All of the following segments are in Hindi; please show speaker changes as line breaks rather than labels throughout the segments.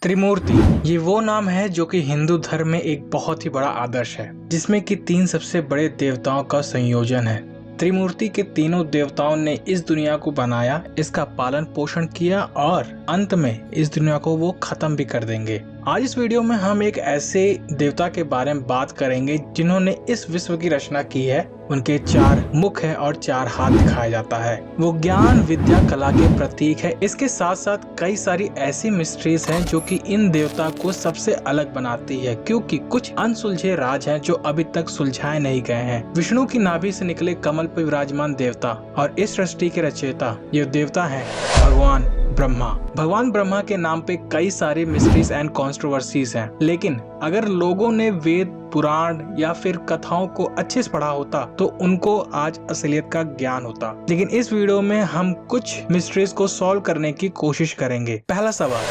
त्रिमूर्ति ये वो नाम है जो कि हिंदू धर्म में एक बहुत ही बड़ा आदर्श है, जिसमें कि 3 सबसे बड़े देवताओं का संयोजन है। त्रिमूर्ति के तीनों देवताओं ने इस दुनिया को बनाया, इसका पालन पोषण किया और अंत में इस दुनिया को वो खत्म भी कर देंगे। आज इस वीडियो में हम एक ऐसे देवता के बारे में बात करेंगे जिन्होंने इस विश्व की रचना की है। उनके 4 मुख है और 4 हाथ दिखाया जाता है। वो ज्ञान, विद्या, कला के प्रतीक है। इसके साथ साथ कई सारी ऐसी मिस्ट्रीज हैं जो कि इन देवता को सबसे अलग बनाती है, क्योंकि कुछ अनसुलझे राज हैं जो अभी तक सुलझाए नहीं गए हैं। विष्णु की नाभि से निकले कमल पर विराजमान देवता और इस सृष्टि के रचयिता ये देवता है भगवान ब्रह्मा। भगवान ब्रह्मा के नाम पे कई सारे मिस्ट्रीज एंड कॉन्ट्रोवर्सीज हैं, लेकिन अगर लोगों ने वेद, पुराण या फिर कथाओं को अच्छे से पढ़ा होता तो उनको आज असलियत का ज्ञान होता। लेकिन इस वीडियो में हम कुछ मिस्ट्रीज को सॉल्व करने की कोशिश करेंगे। पहला सवाल,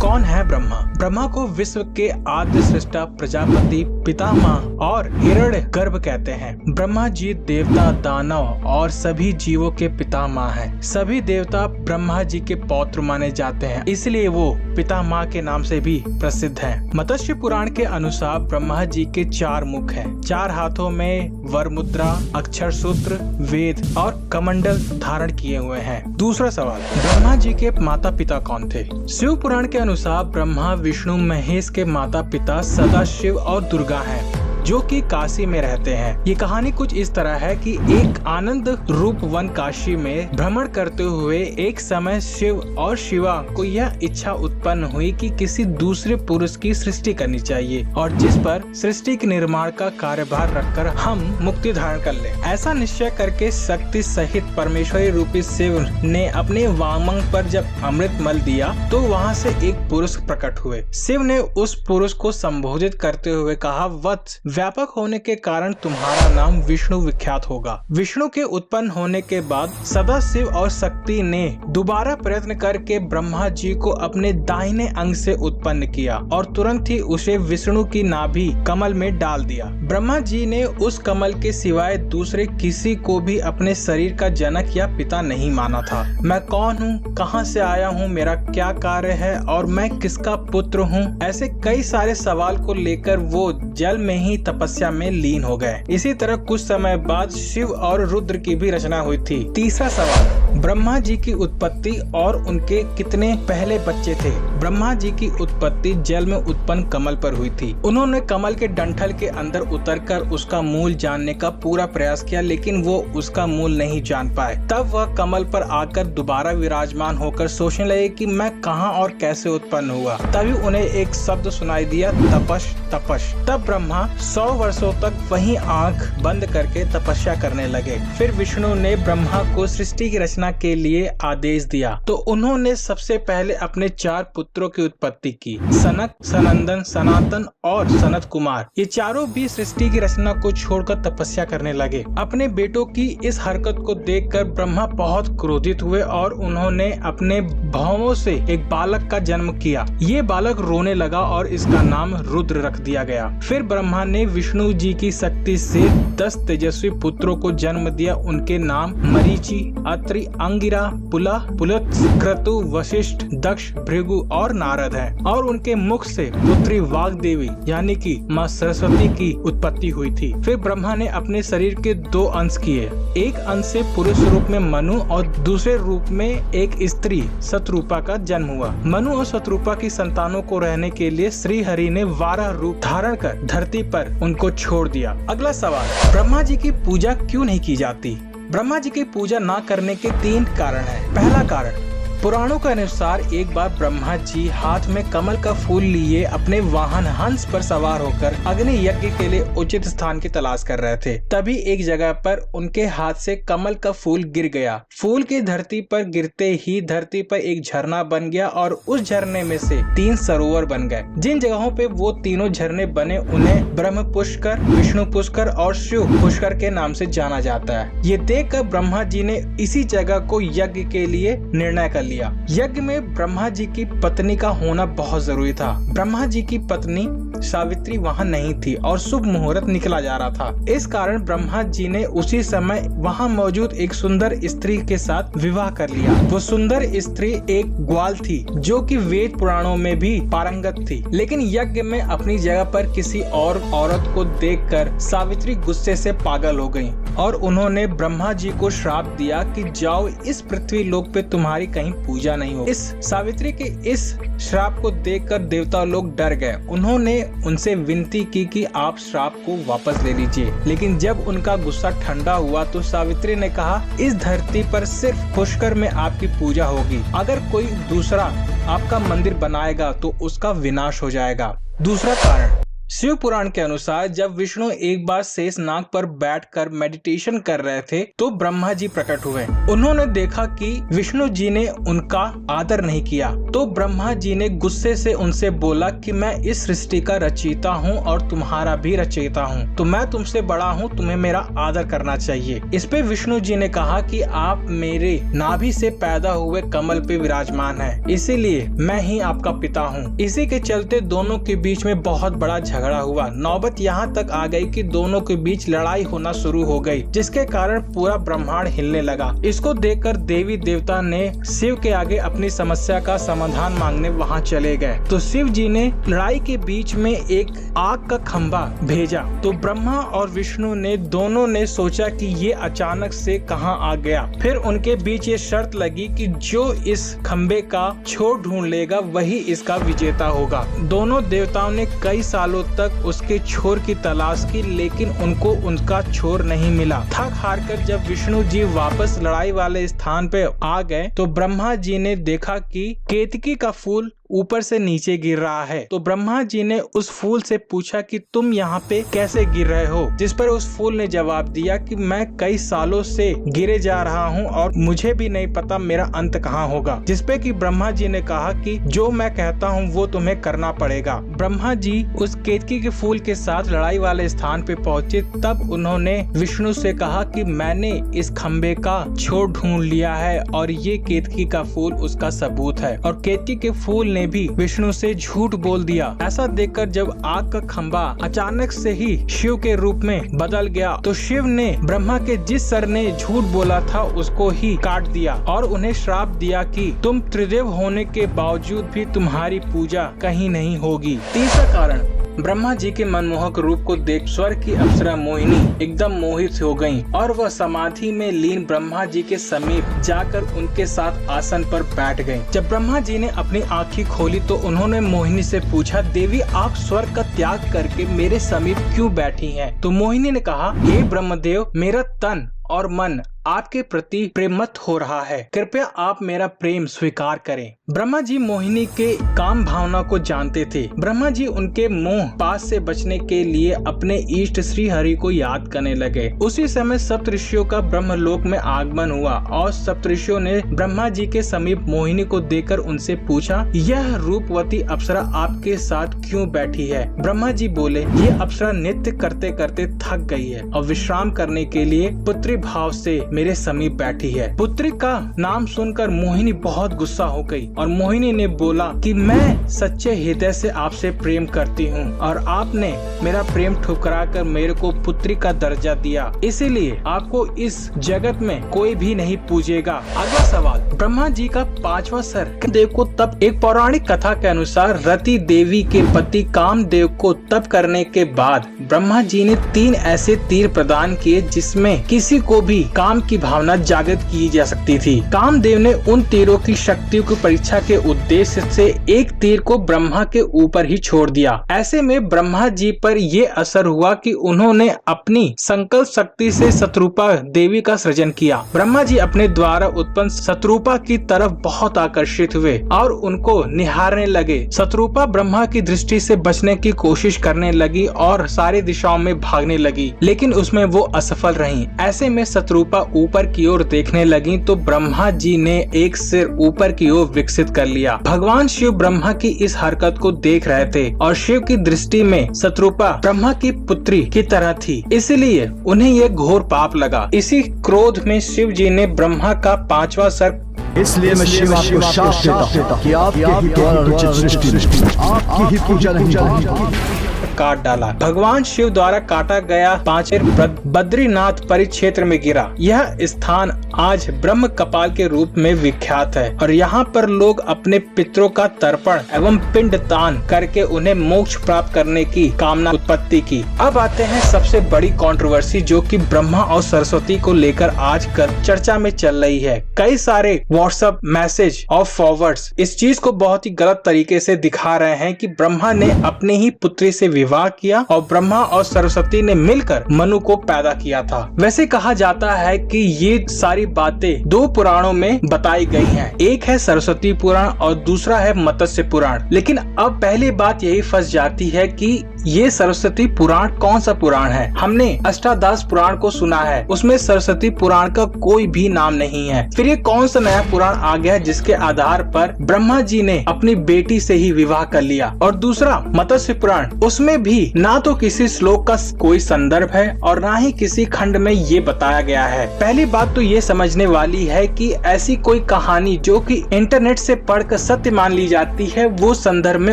कौन है ब्रह्मा? ब्रह्मा को विश्व के आद्य सृष्टा, प्रजापति, पितामह और हिरण्य गर्भ कहते हैं। ब्रह्मा जी देवता, दानव और सभी जीवों के पितामह हैं। सभी देवता ब्रह्मा जी के पौत्र माने जाते हैं, इसलिए वो पितामह के नाम से भी प्रसिद्ध हैं। मत्स्य पुराण के अनुसार ब्रह्मा जी के 4 मुख हैं। 4 हाथों में वर मुद्रा, अक्षर सूत्र, वेद और कमंडल धारण किए हुए हैं। दूसरा सवाल, ब्रह्मा जी के माता पिता कौन थे? शिव पुराण के अनुसार ब्रह्मा, विष्णु, महेश के माता पिता सदाशिव और दुर्गा हैं, जो कि काशी में रहते हैं। ये कहानी कुछ इस तरह है कि एक आनंद रूप वन काशी में भ्रमण करते हुए एक समय शिव और शिवा को यह इच्छा उत्पन्न हुई कि किसी दूसरे पुरुष की सृष्टि करनी चाहिए और जिस पर सृष्टि के निर्माण का कार्यभार रखकर हम मुक्ति धारण कर लें। ऐसा निश्चय करके शक्ति सहित परमेश्वरी रूपी शिव ने अपने वामंग पर जब अमृत मल दिया तो वहाँ से एक पुरुष प्रकट हुए। शिव ने उस पुरुष को संबोधित करते हुए कहा, वत्स, व्यापक होने के कारण तुम्हारा नाम विष्णु विख्यात होगा। विष्णु के उत्पन्न होने के बाद सदाशिव और शक्ति ने दोबारा प्रयत्न करके ब्रह्मा जी को अपने दाहिने अंग से उत्पन्न किया और तुरंत ही उसे विष्णु की नाभि कमल में डाल दिया। ब्रह्मा जी ने उस कमल के सिवाय दूसरे किसी को भी अपने शरीर का जनक या पिता नहीं माना था। मैं कौन हूँ, कहाँ से आया हूँ, मेरा क्या कार्य है और मैं किसका पुत्र हूँ, ऐसे कई सारे सवाल को लेकर वो जल में ही तपस्या में लीन हो गए। इसी तरह कुछ समय बाद शिव और रुद्र की भी रचना हुई थी। तीसरा सवाल, ब्रह्मा जी की उत्पत्ति और उनके कितने पहले बच्चे थे? ब्रह्मा जी की उत्पत्ति जल में उत्पन्न कमल पर हुई थी। उन्होंने कमल के डंठल के अंदर उतरकर उसका मूल जानने का पूरा प्रयास किया, लेकिन वो उसका मूल नहीं जान पाए। तब वह कमल पर आकर दोबारा विराजमान होकर सोचने लगे कि मैं कहाँ और कैसे उत्पन्न हुआ। तभी उन्हें एक शब्द सुनाई दिया, तपश तपश। तब ब्रह्मा 100 वर्षों तक वहीं आंख बंद करके तपस्या करने लगे। फिर विष्णु ने ब्रह्मा को सृष्टि की रचना के लिए आदेश दिया तो उन्होंने सबसे पहले अपने 4 पुत्रों की उत्पत्ति की, सनक, सनंदन, सनातन और सनत कुमार। ये चारों भी सृष्टि की रचना को छोड़कर तपस्या करने लगे। अपने बेटों की इस हरकत को देखकर ब्रह्मा बहुत क्रोधित हुए और उन्होंने अपने भावों से एक बालक का जन्म किया। ये बालक रोने लगा और इसका नाम रुद्र रख दिया गया। फिर ब्रह्मा ने विष्णु जी की शक्ति से 10 तेजस्वी पुत्रों को जन्म दिया। उनके नाम मरीचि, अत्रि, अंगिरा, पुला, पुलत्स, क्रतु, वशिष्ठ, दक्ष, भृगु और नारद हैं। और उनके मुख से पुत्री वाग्देवी यानी कि माँ सरस्वती की उत्पत्ति हुई थी। फिर ब्रह्मा ने अपने शरीर के 2 अंश किए। एक अंश से पुरुष रूप में मनु और दूसरे रूप में एक स्त्री शतरूपा का जन्म हुआ। मनु और शतरूपा की संतानों को रहने के लिए श्री हरि ने 12 रूप धारण कर धरती पर उनको छोड़ दिया। अगला सवाल, ब्रह्मा जी की पूजा क्यों नहीं की जाती? ब्रह्मा जी की पूजा ना करने के 3 कारण हैं। पहला कारण, पुराणों के अनुसार एक बार ब्रह्मा जी हाथ में कमल का फूल लिए अपने वाहन हंस पर सवार होकर अग्नि यज्ञ के लिए उचित स्थान की तलाश कर रहे थे। तभी एक जगह पर उनके हाथ से कमल का फूल गिर गया। फूल की धरती पर गिरते ही धरती पर एक झरना बन गया और उस झरने में से 3 सरोवर बन गए। जिन जगहों पे वो तीनों झरने बने उन्हें ब्रह्म पुष्कर, विष्णु पुष्कर और शिव पुष्कर के नाम से जाना जाता है। ये देखकर ब्रह्मा जी ने इसी जगह को यज्ञ के लिए निर्णय कर लिया। यज्ञ में ब्रह्मा जी की पत्नी का होना बहुत जरूरी था। ब्रह्मा जी की पत्नी सावित्री वहाँ नहीं थी और शुभ मुहूर्त निकला जा रहा था। इस कारण ब्रह्मा जी ने उसी समय वहाँ मौजूद एक सुंदर स्त्री के साथ विवाह कर लिया। वो सुंदर स्त्री एक ग्वाल थी जो कि वेद पुराणों में भी पारंगत थी, लेकिन यज्ञ में अपनी जगह पर किसी और औरत को देखकर सावित्री गुस्से से पागल हो गईं और उन्होंने ब्रह्मा जी को श्राप दिया कि जाओ, इस पृथ्वी लोक पे तुम्हारी कहीं पूजा नहीं हो। इस सावित्री के इस श्राप को देखकर देवता लोग डर गए। उन्होंने उनसे विनती की कि आप श्राप को वापस ले लीजिए, लेकिन जब उनका गुस्सा ठंडा हुआ तो सावित्री ने कहा, इस धरती पर सिर्फ पुष्कर में आपकी पूजा होगी। अगर कोई दूसरा आपका मंदिर बनाएगा तो उसका विनाश हो जाएगा। दूसरा कारण, शिव पुराण के अनुसार जब विष्णु एक बार शेषनाग पर बैठकर मेडिटेशन कर रहे थे तो ब्रह्मा जी प्रकट हुए। उन्होंने देखा कि विष्णु जी ने उनका आदर नहीं किया, तो ब्रह्मा जी ने गुस्से से उनसे बोला कि मैं इस सृष्टि का रचयिता हूँ और तुम्हारा भी रचयिता हूँ, तो मैं तुमसे बड़ा हूँ, तुम्हें मेरा आदर करना चाहिए। इस पे विष्णु जी ने कहा कि आप मेरे नाभि से पैदा हुए कमल पे विराजमान है, इसीलिए मैं ही आपका पिता हूँ। इसी के चलते दोनों के बीच में बहुत बड़ा झगड़ा हुआ। नौबत यहाँ तक आ गई कि दोनों के बीच लड़ाई होना शुरू हो गई, जिसके कारण पूरा ब्रह्मांड हिलने लगा। इसको देखकर देवी देवता ने शिव के आगे अपनी समस्या का समाधान मांगने वहाँ चले गए। तो शिव जी ने लड़ाई के बीच में एक आग का खंभा भेजा। तो ब्रह्मा और विष्णु ने दोनों ने सोचा कि ये अचानक से कहाँ आ गया। फिर उनके बीच ये शर्त लगी कि जो इस खंभे का छोर ढूंढ लेगा वही इसका विजेता होगा। दोनों देवताओं ने कई सालों तक उसके छोर की तलाश की, लेकिन उनको उनका छोर नहीं मिला। थक हार कर जब विष्णु जी वापस लड़ाई वाले स्थान पे आ गए तो ब्रह्मा जी ने देखा कि केतकी का फूल ऊपर से नीचे गिर रहा है। तो ब्रह्मा जी ने उस फूल से पूछा कि तुम यहाँ पे कैसे गिर रहे हो, जिस पर उस फूल ने जवाब दिया कि मैं कई सालों से गिरे जा रहा हूँ और मुझे भी नहीं पता मेरा अंत कहाँ होगा। जिस पे कि ब्रह्मा जी ने कहा कि जो मैं कहता हूँ वो तुम्हें करना पड़ेगा। ब्रह्मा जी उस केतकी के फूल के साथ लड़ाई वाले स्थान पे पहुँचे। तब उन्होंने विष्णु से कहा कि मैंने इस खंबे का छोर ढूंढ लिया है और ये केतकी का फूल उसका सबूत है। और केतकी के फूल ने भी विष्णु से झूठ बोल दिया। ऐसा देखकर जब आग का खंभा अचानक से ही शिव के रूप में बदल गया तो शिव ने ब्रह्मा के जिस सर ने झूठ बोला था उसको ही काट दिया और उन्हें श्राप दिया कि तुम त्रिदेव होने के बावजूद भी तुम्हारी पूजा कहीं नहीं होगी। तीसरा कारण, ब्रह्मा जी के मनमोहक रूप को देख स्वर्ग की अप्सरा मोहिनी एकदम मोहित हो गईं और वह समाधि में लीन ब्रह्मा जी के समीप जाकर उनके साथ आसन पर बैठ गईं। जब ब्रह्मा जी ने अपनी आंखें खोली तो उन्होंने मोहिनी से पूछा, देवी आप स्वर्ग का त्याग करके मेरे समीप क्यों बैठी हैं? तो मोहिनी ने कहा, हे ब्रह्मदेव, मेरा तन और मन आपके प्रति प्रेमत हो रहा है, कृपया आप मेरा प्रेम स्वीकार करें। ब्रह्मा जी मोहिनी के काम भावना को जानते थे। ब्रह्मा जी उनके मोह पास से बचने के लिए अपने इष्ट श्री हरि को याद करने लगे। उसी समय सप्तऋषियों का ब्रह्मलोक में आगमन हुआ और सप्तऋषियों ने ब्रह्मा जी के समीप मोहिनी को देखकर उनसे पूछा, यह रूपवती अप्सरा आपके साथ क्यों बैठी है? ब्रह्मा जी बोले, ये अप्सरा नृत्य करते करते थक गई है और विश्राम करने के लिए पुत्री भाव से मेरे समीप बैठी है। पुत्री का नाम सुनकर मोहिनी बहुत गुस्सा हो गई और मोहिनी ने बोला कि मैं सच्चे हृदय से आपसे प्रेम करती हूँ और आपने मेरा प्रेम ठुकरा कर मेरे को पुत्री का दर्जा दिया, इसीलिए आपको इस जगत में कोई भी नहीं पूजेगा। अगला सवाल, ब्रह्मा जी का पांचवा सर देव को तप। एक पौराणिक कथा के अनुसार रति देवी के पति कामदेव को तप करने के बाद ब्रह्मा जी ने 3 ऐसे तीर प्रदान किए जिसमें किसी को भी काम की भावना जागृत की जा सकती थी। कामदेव ने उन तीरों की शक्तियों की परीक्षा के उद्देश्य से एक तीर को ब्रह्मा के ऊपर ही छोड़ दिया। ऐसे में ब्रह्मा जी पर ये असर हुआ कि उन्होंने अपनी संकल्प शक्ति से शत्रुपा देवी का सृजन किया। ब्रह्मा जी अपने द्वारा उत्पन्न शत्रुपा की तरफ बहुत आकर्षित हुए और उनको निहारने लगे। शत्रुपा ब्रह्मा की दृष्टि से बचने की कोशिश करने लगी और सारी दिशाओं में भागने लगी, लेकिन उसमें वो असफल रही। ऐसे में शत्रुपा ऊपर की ओर देखने लगी तो ब्रह्मा जी ने एक सिर ऊपर की ओर विकसित कर लिया। भगवान शिव ब्रह्मा की इस हरकत को देख रहे थे और शिव की दृष्टि में शत्रुपा ब्रह्मा की पुत्री की तरह थी, इसलिए उन्हें यह घोर पाप लगा। इसी क्रोध में शिव जी ने ब्रह्मा का 5वां सर,
इसलिए मैं शिव आपको शाप देता हूँ कि आपके ही द्वारा रचित सृष्टि आपकी ही पूजा नहीं होगी।
काट डाला। भगवान शिव द्वारा काटा गया पांचेर बद्रीनाथ परिक्षेत्र में गिरा। यह स्थान आज ब्रह्म कपाल के रूप में विख्यात है और यहाँ पर लोग अपने पितरों का तर्पण एवं पिंड दान करके उन्हें मोक्ष प्राप्त करने की कामना उत्पत्ति की। अब आते हैं सबसे बड़ी कंट्रोवर्सी जो कि ब्रह्मा और सरस्वती को लेकर आजकल चर्चा में चल रही है। कई सारे व्हाट्सएप मैसेज और फॉरवर्ड्स इस चीज को बहुत ही गलत तरीके से दिखा रहे हैं कि ब्रह्मा ने अपने ही पुत्री से विवाह किया और ब्रह्मा और सरस्वती ने मिलकर मनु को पैदा किया था। वैसे कहा जाता है कि ये सारी बातें दो पुराणों में बताई गई हैं। एक है सरस्वती पुराण और दूसरा है मत्स्य पुराण। लेकिन अब पहली बात यही फंस जाती है कि ये सरस्वती पुराण कौन सा पुराण है। हमने अष्टादश पुराण को सुना है, उसमें सरस्वती पुराण का कोई भी नाम नहीं है। फिर ये कौन सा नया पुराण आ गया जिसके आधार पर ब्रह्मा जी ने अपनी बेटी से ही विवाह कर लिया। और दूसरा मत्स्य पुराण, उसमें भी ना तो किसी श्लोक का कोई संदर्भ है और ना ही किसी खंड में ये बताया गया है। पहली बात तो ये समझने वाली है कि ऐसी कोई कहानी जो कि इंटरनेट से पढ़कर सत्य मान ली जाती है वो संदर्भ में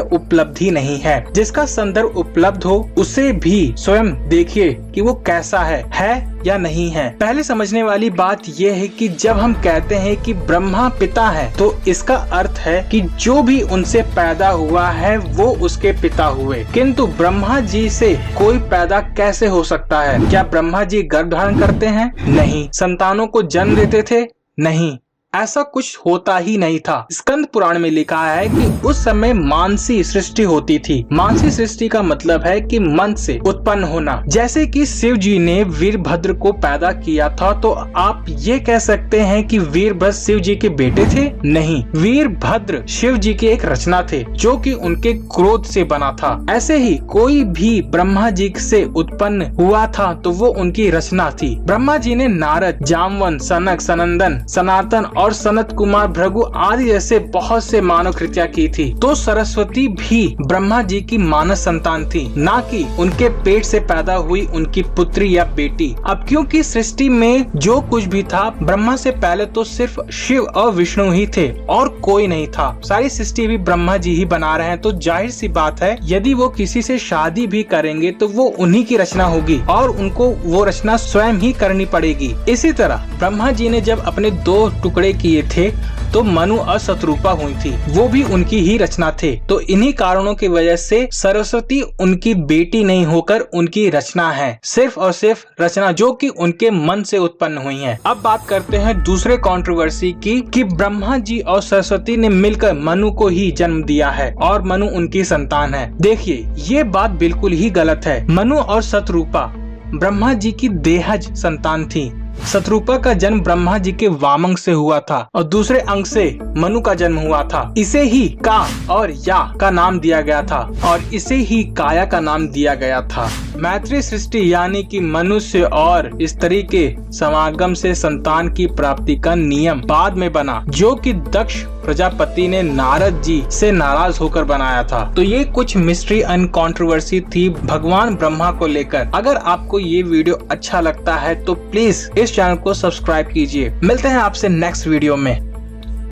उपलब्ध ही नहीं है। जिसका संदर्भ उपलब्ध हो उसे भी स्वयं देखिए कि वो कैसा है या नहीं है। पहले समझने वाली बात यह है कि जब हम कहते हैं कि ब्रह्मा पिता है तो इसका अर्थ है कि जो भी उनसे पैदा हुआ है वो उसके पिता हुए। किंतु ब्रह्मा जी से कोई पैदा कैसे हो सकता है? क्या ब्रह्मा जी गर्भ धारण करते हैं? नहीं। संतानों को जन्म देते थे? नहीं। ऐसा कुछ होता ही नहीं था। स्कंद पुराण में लिखा है कि उस समय मानसी सृष्टि होती थी। मानसी सृष्टि का मतलब है कि मन से उत्पन्न होना। जैसे कि शिव जी ने वीरभद्र को पैदा किया था तो आप ये कह सकते हैं कि वीरभद्र शिव जी के बेटे थे? नहीं, वीरभद्र शिव जी के एक रचना थे जो कि उनके क्रोध से बना था। ऐसे ही कोई भी ब्रह्मा जी से उत्पन्न हुआ था तो वो उनकी रचना थी। ब्रह्मा जी ने नारद, जामवंत, सनक, सनंदन, सनातन और सनत कुमार, भृगु आदि जैसे बहुत से मानव कृतियां की थी। तो सरस्वती भी ब्रह्मा जी की मानस संतान थी, ना कि उनके पेट से पैदा हुई उनकी पुत्री या बेटी। अब क्योंकि सृष्टि में जो कुछ भी था ब्रह्मा से पहले तो सिर्फ शिव और विष्णु ही थे और कोई नहीं था। सारी सृष्टि भी ब्रह्मा जी ही बना रहे हैं तो जाहिर सी बात है यदि वो किसी से शादी भी करेंगे तो वो उन्हीं की रचना होगी और उनको वो रचना स्वयं ही करनी पड़ेगी। इसी तरह ब्रह्मा जी ने जब अपने दो टुकड़े किए थे तो मनु और शत्रुपा हुई थी, वो भी उनकी ही रचना थे। तो इन्हीं कारणों की वजह से सरस्वती उनकी बेटी नहीं होकर उनकी रचना है, सिर्फ और सिर्फ रचना जो कि उनके मन से उत्पन्न हुई है। अब बात करते हैं दूसरे कंट्रोवर्सी की कि ब्रह्मा जी और सरस्वती ने मिलकर मनु को ही जन्म दिया है और मनु उनकी संतान है। देखिए ये बात बिल्कुल ही गलत है। मनु और शत्रुपा ब्रह्मा जी की देहज संतान थी। शत्रुपा का जन्म ब्रह्मा जी के वामंग से हुआ था और दूसरे अंग से मनु का जन्म हुआ था। इसे ही का और या का नाम दिया गया था और इसे ही काया का नाम दिया गया था। मैत्री सृष्टि यानी कि मनुष्य और स्त्री के समागम से संतान की प्राप्ति का नियम बाद में बना जो कि दक्ष प्रजापति ने नारद जी से नाराज होकर बनाया था। तो ये कुछ मिस्ट्री एंड कंट्रोवर्सी थी भगवान ब्रह्मा को लेकर। अगर आपको ये वीडियो अच्छा लगता है तो प्लीज इस चैनल को सब्सक्राइब कीजिए। मिलते हैं आपसे नेक्स्ट वीडियो में।